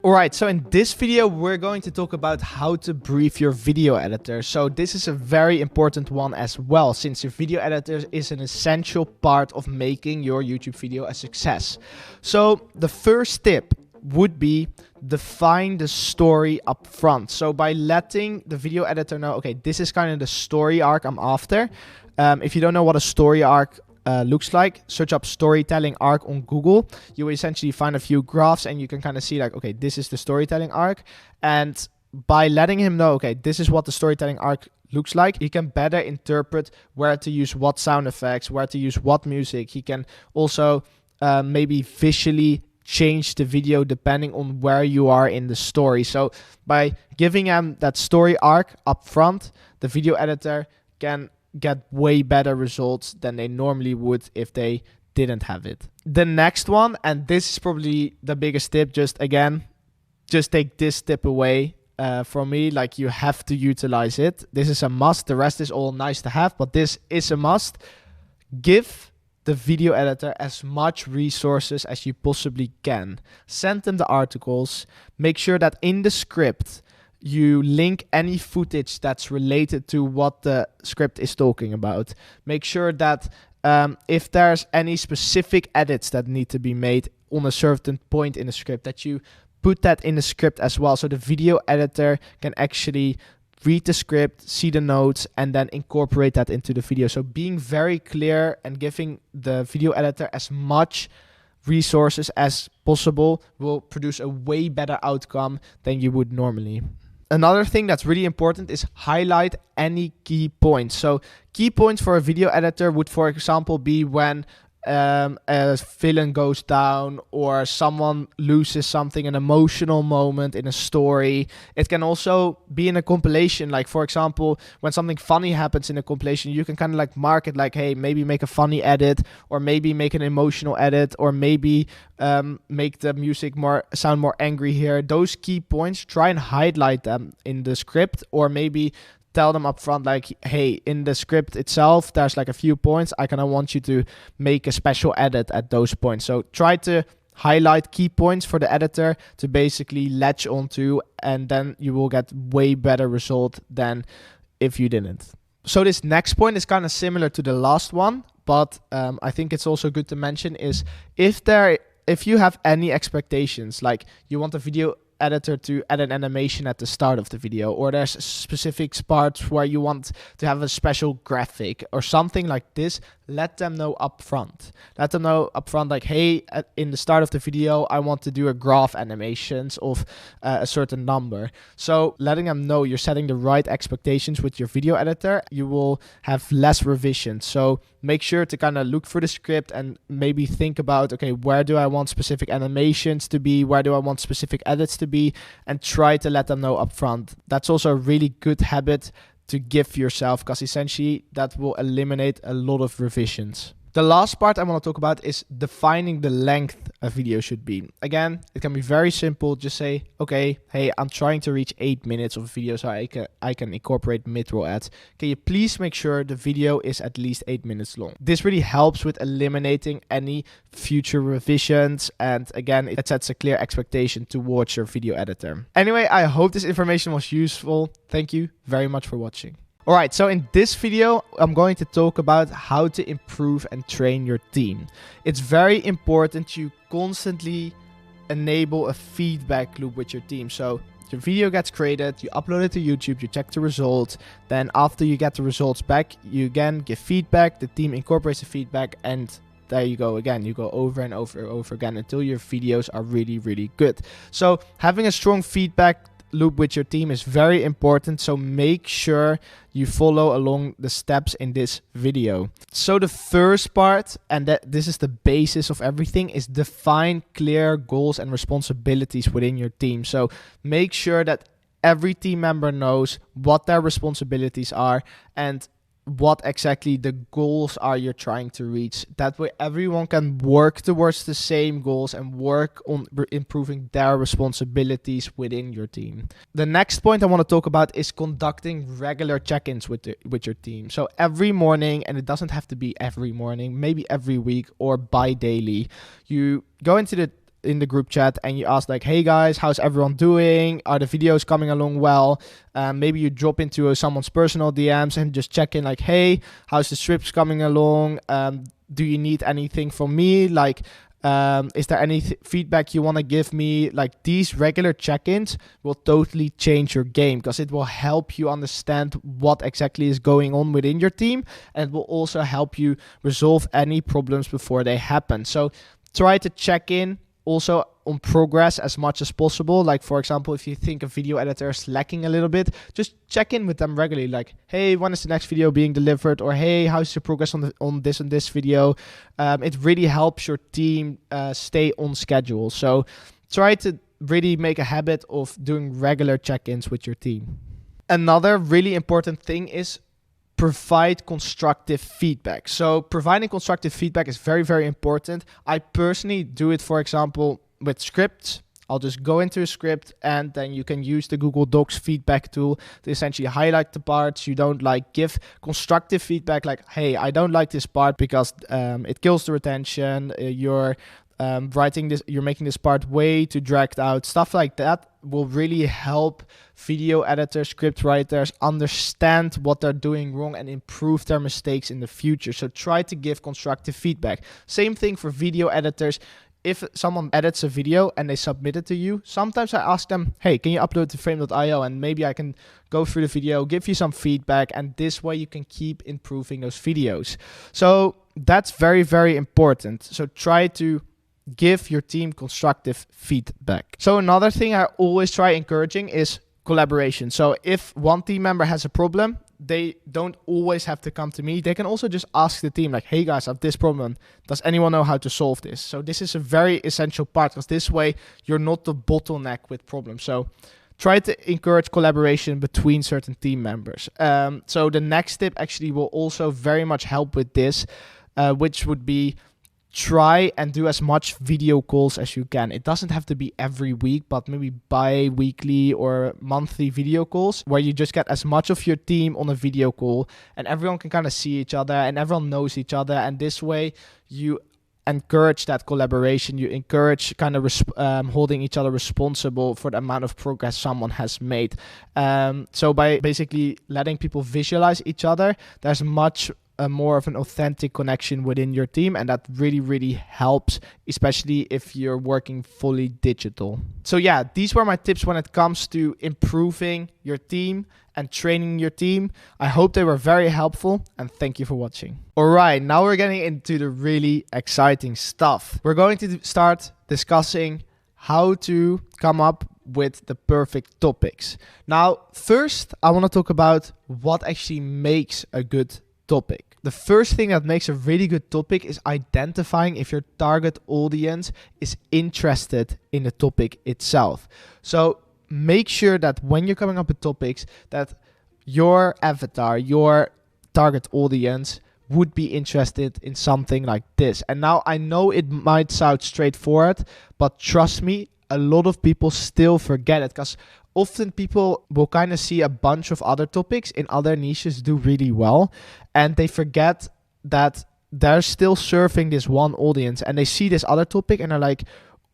Alright, so in this video, we're going to talk about how to brief your video editor. So this is a very important one as well, since your video editor is an essential part of making your YouTube video a success. So the first tip would be define the story up front. So by letting the video editor know, okay, this is kind of the story arc I'm after. If you don't know what a story arc looks like, search up storytelling arc on Google. You will essentially find a few graphs and you can kind of see like, okay, this is the storytelling arc. And by letting him know, okay, this is what the storytelling arc looks like, he can better interpret where to use what sound effects, where to use what music. He can also maybe visually change the video depending on where you are in the story. So by giving him that story arc up front, the video editor can get way better results than they normally would if they didn't have it. The next one, and this is probably the biggest tip, just take this tip away from me. Like, you have to utilize it. This is a must. The rest is all nice to have, but this is a must. Give the video editor as much resources as you possibly can. Send them the articles. Make sure that in the script you link any footage that's related to what the script is talking about. Make sure that if there's any specific edits that need to be made on a certain point in the script, that you put that in the script as well, so the video editor can actually read the script, see the notes, and then incorporate that into the video. So being very clear and giving the video editor as much resources as possible will produce a way better outcome than you would normally. Another thing that's really important is highlight any key points. So key points for a video editor would, for example, be when a villain goes down or someone loses something, an emotional moment in a story. It can also be in a compilation. Like, for example, when something funny happens in a compilation, you can kind of like mark it like, hey, maybe make a funny edit, or maybe make an emotional edit, or maybe make the music sound more angry here. Those key points, try and highlight them in the script, or maybe tell them up front, like, hey, in the script itself, there's like a few points. I kind of want you to make a special edit at those points. So try to highlight key points for the editor to basically latch onto, and then you will get way better result than if you didn't. So this next point is kind of similar to the last one, but I think it's also good to mention is if you have any expectations, like you want a video editor to add an animation at the start of the video, or there's specific parts where you want to have a special graphic or something like this, let them know up front. Let them know up front, like, hey, in the start of the video, I want to do a graph animations of a certain number. So letting them know you're setting the right expectations with your video editor, you will have less revisions. So make sure to kind of look for the script and maybe think about, okay, where do I want specific animations to be? Where do I want specific edits to be? And try to let them know up front. That's also a really good habit to give yourself, because essentially that will eliminate a lot of revisions. The last part I want to talk about is defining the length a video should be. Again, it can be very simple. Just say, okay, hey, I'm trying to reach 8 minutes of video, so I can incorporate mid-roll ads. Can you please make sure the video is at least 8 minutes long? This really helps with eliminating any future revisions, and again, it sets a clear expectation towards your video editor. Anyway, I hope this information was useful. Thank you very much for watching. Alright, so in this video, I'm going to talk about how to improve and train your team. It's very important you constantly enable a feedback loop with your team. So your video gets created, you upload it to YouTube, you check the results. Then after you get the results back, you again give feedback, the team incorporates the feedback, and there you go again. You go over and over again until your videos are really, really good. So having a strong feedback loop with your team is very important, so make sure you follow along the steps in this video. So the first part, and this is the basis of everything, is define clear goals and responsibilities within your team. So make sure that every team member knows what their responsibilities are and what exactly the goals are you're trying to reach. That way everyone can work towards the same goals and work on improving their responsibilities within your team. The next point I want to talk about is conducting regular check-ins with your team. So every morning, and it doesn't have to be every morning, maybe every week or bi-daily, you go into the in the group chat and you ask like, hey guys, how's everyone doing? Are the videos coming along well? Maybe you drop into someone's personal DMs and just check in like, hey, how's the strips coming along? Do you need anything from me? Like, is there any feedback you want to give me? Like, these regular check-ins will totally change your game because it will help you understand what exactly is going on within your team, and it will also help you resolve any problems before they happen. So try to check in also on progress as much as possible. Like, for example, if you think a video editor is lacking a little bit, just check in with them regularly. Like, hey, when is the next video being delivered? Or hey, how's your progress on this video? It really helps your team stay on schedule. So try to really make a habit of doing regular check-ins with your team. Another really important thing is provide constructive feedback. So providing constructive feedback is very, very important. I personally do it, for example, with scripts. I'll just go into a script and then you can use the Google Docs feedback tool to essentially highlight the parts you don't like, give constructive feedback like, hey, I don't like this part because it kills the retention, you're making this part way too dragged out. Stuff like that will really help video editors, script writers understand what they're doing wrong and improve their mistakes in the future. So try to give constructive feedback. Same thing for video editors. If someone edits a video and they submit it to you, sometimes I ask them, hey, can you upload to frame.io and maybe I can go through the video, give you some feedback, and this way you can keep improving those videos. So that's very, very important. So try to give your team constructive feedback. So another thing I always try encouraging is collaboration. So if one team member has a problem, they don't always have to come to me. They can also just ask the team like, hey guys, I have this problem. Does anyone know how to solve this? So this is a very essential part because this way you're not the bottleneck with problems. So try to encourage collaboration between certain team members. So the next tip actually will also very much help with this, which would be try and do as much video calls as you can. It doesn't have to be every week, but maybe bi-weekly or monthly video calls where you just get as much of your team on a video call and everyone can kind of see each other and everyone knows each other. And this way you encourage that collaboration. You encourage kind of holding each other responsible for the amount of progress someone has made. So by basically letting people visualize each other, there's much more of an authentic connection within your team, and that really, really helps, especially if you're working fully digital. So yeah, these were my tips when it comes to improving your team and training your team. I hope they were very helpful, and thank you for watching. All right, now we're getting into the really exciting stuff. We're going to start discussing how to come up with the perfect topics. Now, first, I want to talk about what actually makes a good topic. The first thing that makes a really good topic is identifying if your target audience is interested in the topic itself. So make sure that when you're coming up with topics that your avatar, your target audience would be interested in something like this. And now I know it might sound straightforward, but trust me, a lot of people still forget it because often people will kind of see a bunch of other topics in other niches do really well, and they forget that they're still serving this one audience, and they see this other topic and they're like,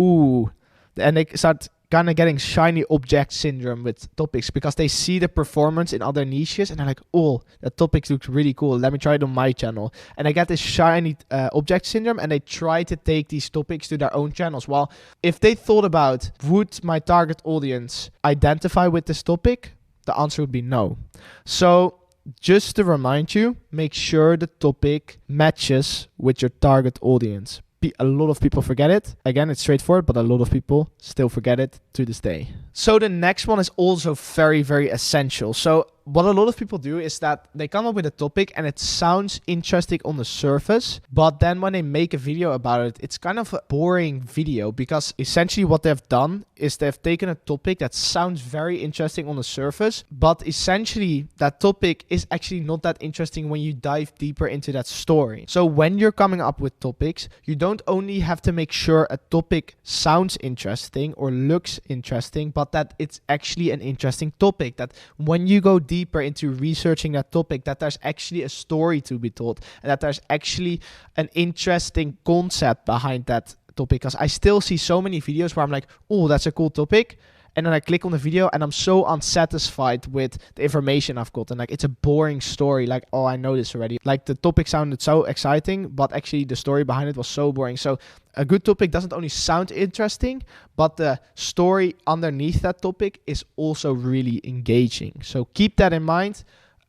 ooh, and they start kind of getting shiny object syndrome with topics because they see the performance in other niches and they're like, oh, that topic looks really cool. Let me try it on my channel. And they get this shiny object syndrome and they try to take these topics to their own channels. Well, if they thought about, would my target audience identify with this topic? The answer would be no. So just to remind you, make sure the topic matches with your target audience. A lot of people forget it. Again, it's straightforward, but a lot of people still forget it to this day. So the next one is also very, very essential. So what a lot of people do is that they come up with a topic and it sounds interesting on the surface, but then when they make a video about it, it's kind of a boring video because essentially what they've done is they've taken a topic that sounds very interesting on the surface, but essentially that topic is actually not that interesting when you dive deeper into that story. So when you're coming up with topics, you don't only have to make sure a topic sounds interesting or looks interesting, but that it's actually an interesting topic, that when you go deeper into researching that topic, that there's actually a story to be told and that there's actually an interesting concept behind that topic, because I still see so many videos where I'm like, oh, that's a cool topic. And then I click on the video and I'm so unsatisfied with the information I've gotten. Like, it's a boring story. Like, oh, I know this already. Like, the topic sounded so exciting, but actually the story behind it was so boring. So a good topic doesn't only sound interesting, but the story underneath that topic is also really engaging. So keep that in mind.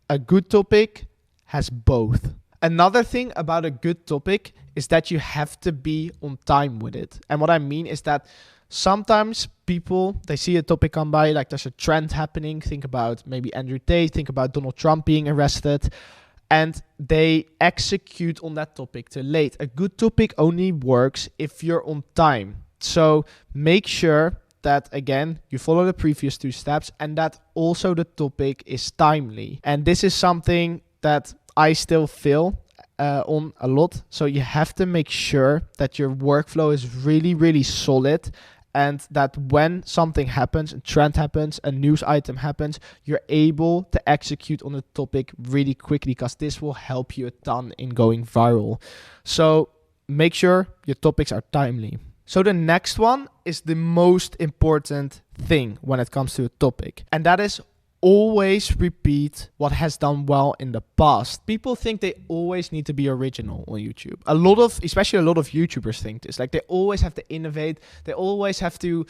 A good topic has both. Another thing about a good topic is that you have to be on time with it. And what I mean is that sometimes people, they see a topic come by, like there's a trend happening. Think about maybe Andrew Tate, think about Donald Trump being arrested, and they execute on that topic too late. A good topic only works if you're on time. So make sure that, again, you follow the previous 2 steps and that also the topic is timely. And this is something that I still fail on a lot. So you have to make sure that your workflow is really, really solid, and that when something happens, a trend happens, a news item happens, you're able to execute on the topic really quickly, because this will help you a ton in going viral. So make sure your topics are timely. So the next one is the most important thing when it comes to a topic, and that is always repeat what has done well in the past. People think they always need to be original on YouTube. Especially a lot of YouTubers think this. Like, they always have to innovate. They always have to,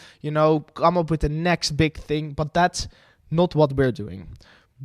come up with the next big thing. But that's not what we're doing.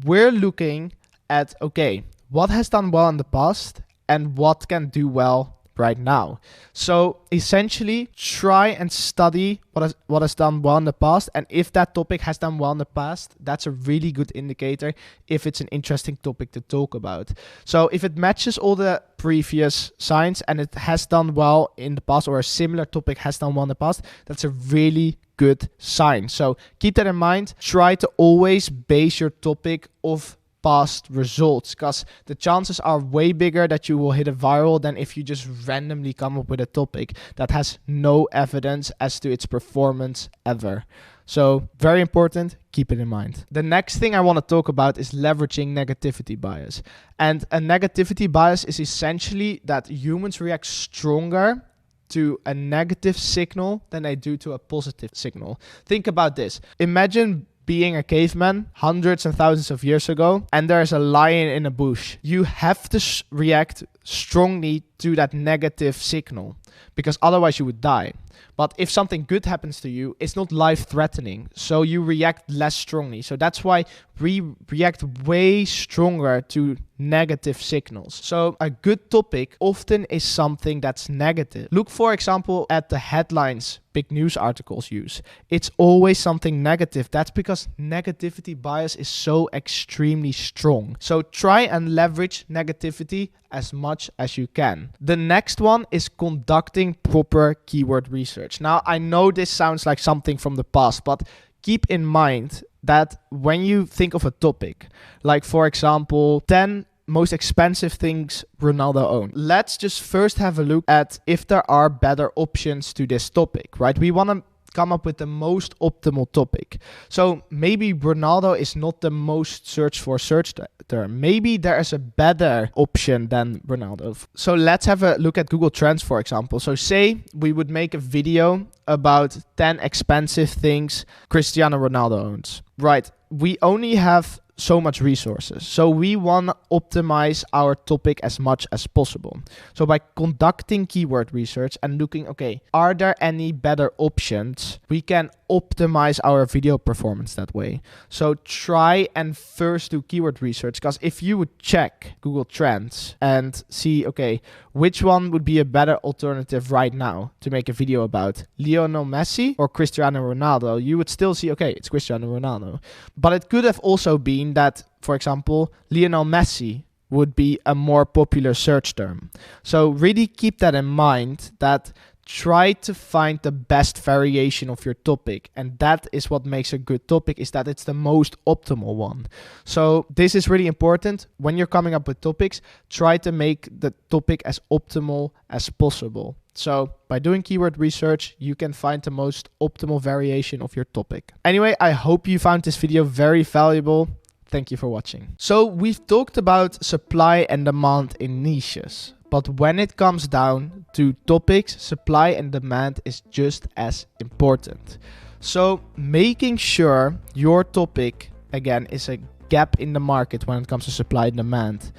We're looking at, okay, what has done well in the past and what can do well right now. So essentially, try and study what has done well in the past, and if that topic has done well in the past, that's a really good indicator if it's an interesting topic to talk about. So if it matches all the previous signs and it has done well in the past, or a similar topic has done well in the past, that's a really good sign. So keep that in mind. Try to always base your topic off past results, because the chances are way bigger that you will hit a viral than if you just randomly come up with a topic that has no evidence as to its performance ever. So very important, keep it in mind. The next thing I want to talk about is leveraging negativity bias. And a negativity bias is essentially that humans react stronger to a negative signal than they do to a positive signal. Think about this. Imagine being a caveman hundreds and thousands of years ago, and there's a lion in a bush. You have to react strongly to that negative signal, because otherwise you would die. But if something good happens to you, it's not life-threatening, so you react less strongly. So that's why we react way stronger to negative signals. So a good topic often is something that's negative. Look, for example, at the headlines big news articles use. It's always something negative. That's because negativity bias is so extremely strong. So try and leverage negativity as much as you can. The next one is conducting proper keyword research. Now, I know this sounds like something from the past, but keep in mind that when you think of a topic, like for example, 10 most expensive things Ronaldo owned. Let's just first have a look at if there are better options to this topic, right? We want to come up with the most optimal topic. So maybe Ronaldo is not the most searched for search term. Maybe there is a better option than Ronaldo. So let's have a look at Google Trends, for example. So say we would make a video about 10 expensive things Cristiano Ronaldo owns. Right. We only have so much resources. So we want to optimize our topic as much as possible. So by conducting keyword research and looking, okay, are there any better options? We can optimize our video performance that way. So try and first do keyword research, because if you would check Google Trends and see, okay, which one would be a better alternative right now to make a video about, Lionel Messi or Cristiano Ronaldo, you would still see, okay, it's Cristiano Ronaldo. But it could have also been that, for example, Lionel Messi would be a more popular search term. So really keep that in mind, that try to find the best variation of your topic, and that is what makes a good topic, is that it's the most optimal one. So this is really important. When you're coming up with topics, try to make the topic as optimal as possible. So by doing keyword research, you can find the most optimal variation of your topic. Anyway, I hope you found this video very valuable. Thank you for watching. So we've talked about supply and demand in niches, But when it comes down to topics, supply and demand is just as important. So making sure your topic, again, is a gap in the market when it comes to supply and demand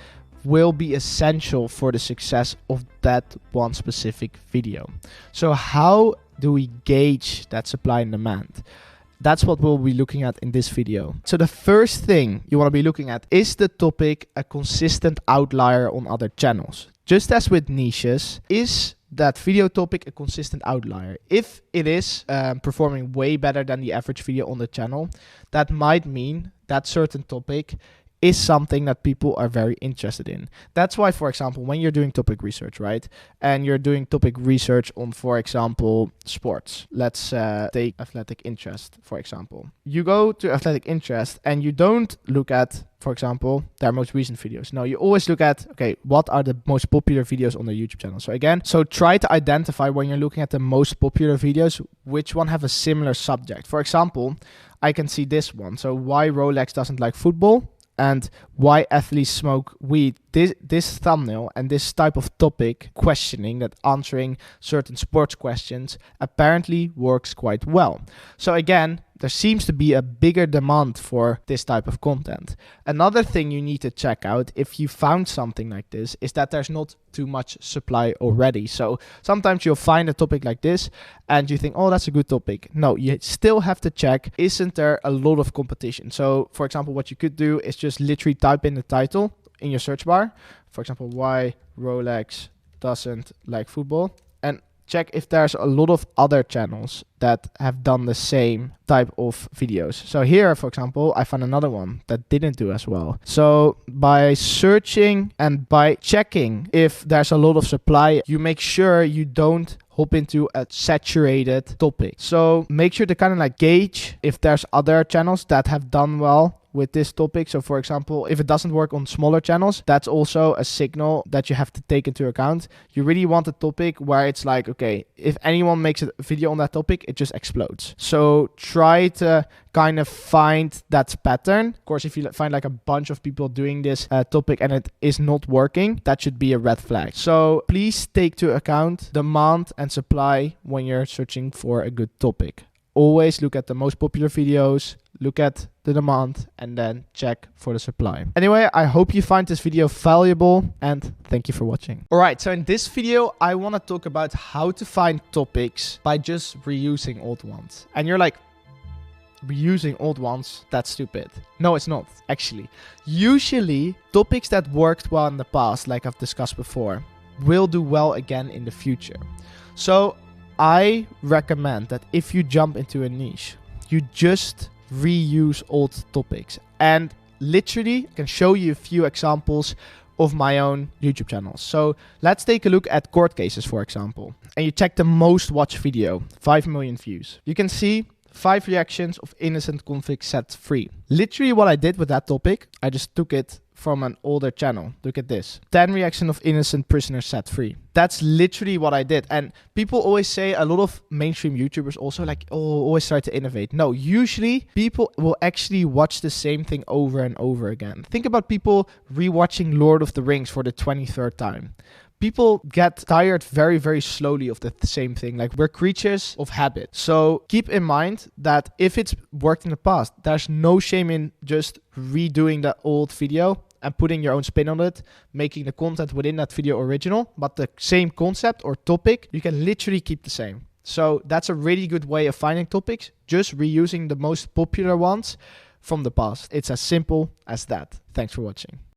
will be essential for the success of that one specific video. So how do we gauge that supply and demand? That's what we'll be looking at in this video. So the first thing you want to be looking at is the topic a consistent outlier on other channels? Just as with niches, is that video topic a consistent outlier? If it is performing way better than the average video on the channel, that might mean that certain topic is something that people are very interested in. That's why, for example, when you're doing topic research, right? And you're doing topic research on, for example, sports. Let's take athletic interest, for example. You go to athletic interest and you don't look at, for example, their most recent videos. No, you always look at, okay, what are the most popular videos on their YouTube channel? So try to identify when you're looking at the most popular videos, which one have a similar subject. For example, I can see this one. So why Rolex doesn't like football and why athletes smoke weed. This thumbnail and this type of topic, questioning that, answering certain sports questions, apparently works quite well. So again, there seems to be a bigger demand for this type of content. Another thing you need to check out if you found something like this is that there's not too much supply already. So sometimes you'll find a topic like this and you think, oh, that's a good topic. No, you still have to check, isn't there a lot of competition? So for example, what you could do is just literally type in the title in your search bar. For example, why Rolex doesn't like football, and check if there's a lot of other channels that have done the same type of videos. So here, for example, I found another one that didn't do as well. So by searching and by checking if there's a lot of supply, you make sure you don't hop into a saturated topic. So make sure to kind of like gauge if there's other channels that have done well with this topic. So for example, if it doesn't work on smaller channels, that's also a signal that you have to take into account. You really want a topic where it's like, okay, if anyone makes a video on that topic, it just explodes. So try to kind of find that pattern. Of course, if you find like a bunch of people doing this topic and it is not working, that should be a red flag. So please take to account demand and supply when you're searching for a good topic. Always look at the most popular videos, look at the demand, and then check for the supply. Anyway, I hope you find this video valuable and thank you for watching. All right, so in this video, I want to talk about how to find topics by just reusing old ones. And you're like, reusing old ones? That's stupid. No, it's not, actually. Usually, topics that worked well in the past, like I've discussed before, will do well again in the future. So I recommend that if you jump into a niche, you just reuse old topics. And literally, I can show you a few examples of my own YouTube channels. So let's take a look at court cases, for example. And you check the most watched video, 5 million views. You can see 5 reactions of innocent convicts set free. Literally what I did with that topic, I just took it from an older channel. Look at this. 10 reactions of innocent prisoners set free. That's literally what I did. And people always say, a lot of mainstream YouTubers also like, oh, always try to innovate. No, usually people will actually watch the same thing over and over again. Think about people rewatching Lord of the Rings for the 23rd time. People get tired very, very slowly of the same thing. Like, we're creatures of habit. So keep in mind that if it's worked in the past, there's no shame in just redoing that old video and putting your own spin on it, making the content within that video original, but the same concept or topic, you can literally keep the same. So that's a really good way of finding topics, just reusing the most popular ones from the past. It's as simple as that. Thanks for watching.